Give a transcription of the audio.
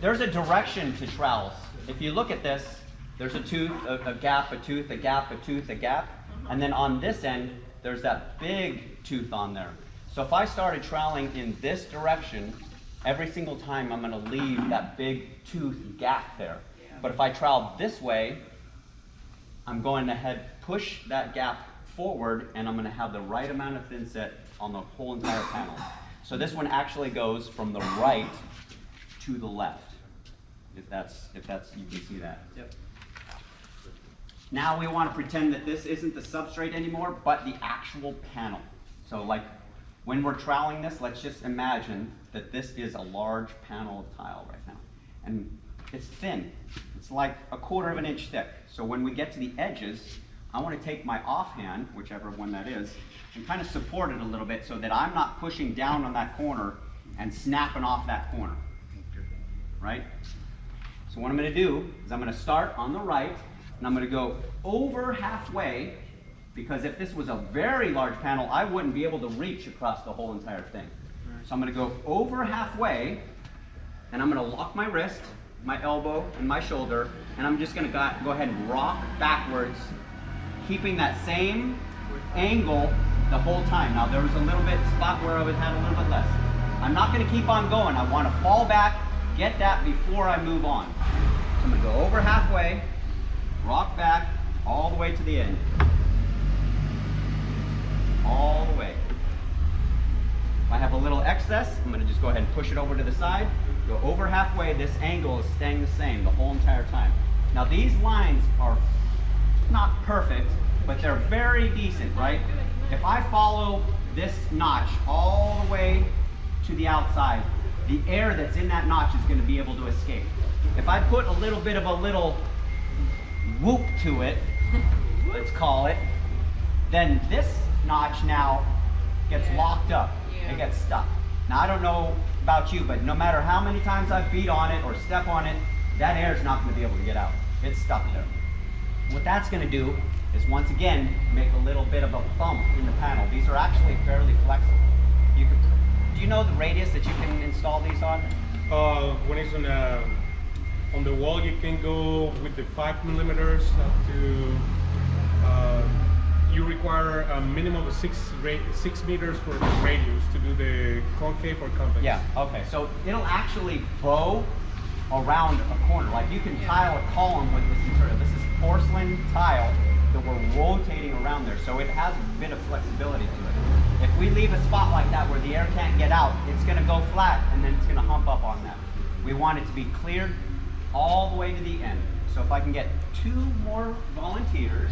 there's a direction to trowels. If you look at this, there's a tooth, a gap, a tooth, a gap, a tooth, a gap. And then on this end, there's that big tooth on there. So if I started troweling in this direction, every single time I'm going to leave that big tooth gap there. But if I trowel this way, I'm going ahead, push that gap forward, and I'm going to have the right amount of thin set on the whole entire panel. So this one actually goes from the right to the left, if that's you can see that. Yep. Now we want to pretend that this isn't the substrate anymore, but the actual panel. So like when we're troweling this, let's just imagine that this is a large panel of tile right now. And it's thin. It's like 1/4 of an inch thick. So when we get to the edges, I want to take my offhand, whichever one that is, and kind of support it a little bit so that I'm not pushing down on that corner and snapping off that corner. Right? So what I'm going to do is I'm going to start on the right, and I'm going to go over halfway, because if this was a very large panel, I wouldn't be able to reach across the whole entire thing. So I'm going to go over halfway, and I'm going to lock my wrist, my elbow, and my shoulder, and I'm just going to go ahead and rock backwards, keeping that same angle the whole time. Now there was a little bit spot where I would have a little bit less. I'm not going to keep on going. I want to fall back, get that before I move on. So I'm going to go over halfway, rock back all the way to the end. All the way. If I have a little excess, I'm going to just go ahead and push it over to the side. Go over halfway. This angle is staying the same the whole entire time. Now these lines are not perfect, but they're very decent, right? If I follow this notch all the way to the outside, the air that's in that notch is going to be able to escape. If I put a little bit of a little whoop to it, let's call it, then this notch now gets locked up. It gets stuck. Now I don't know about you, but no matter how many times I beat on it or step on it, that air is not going to be able to get out. It's stuck there. What that's going to do is once again make a little bit of a bump in the panel. These are actually fairly flexible. Do you know the radius that you can install these on? When it's on the wall, you can go with the 5 millimeters up to. You require a minimum of 6 meters for the radius to do the concave or convex. Yeah. Okay. So it'll actually bow around a corner. Like you can tile a column with this material. This is porcelain tile that we're rotating around there, so it has a bit of flexibility to it. If we leave a spot like that where the air can't get out, it's going to go flat and then it's going to hump up on that. We want it to be cleared all the way to the end. So if I can get 2 more volunteers.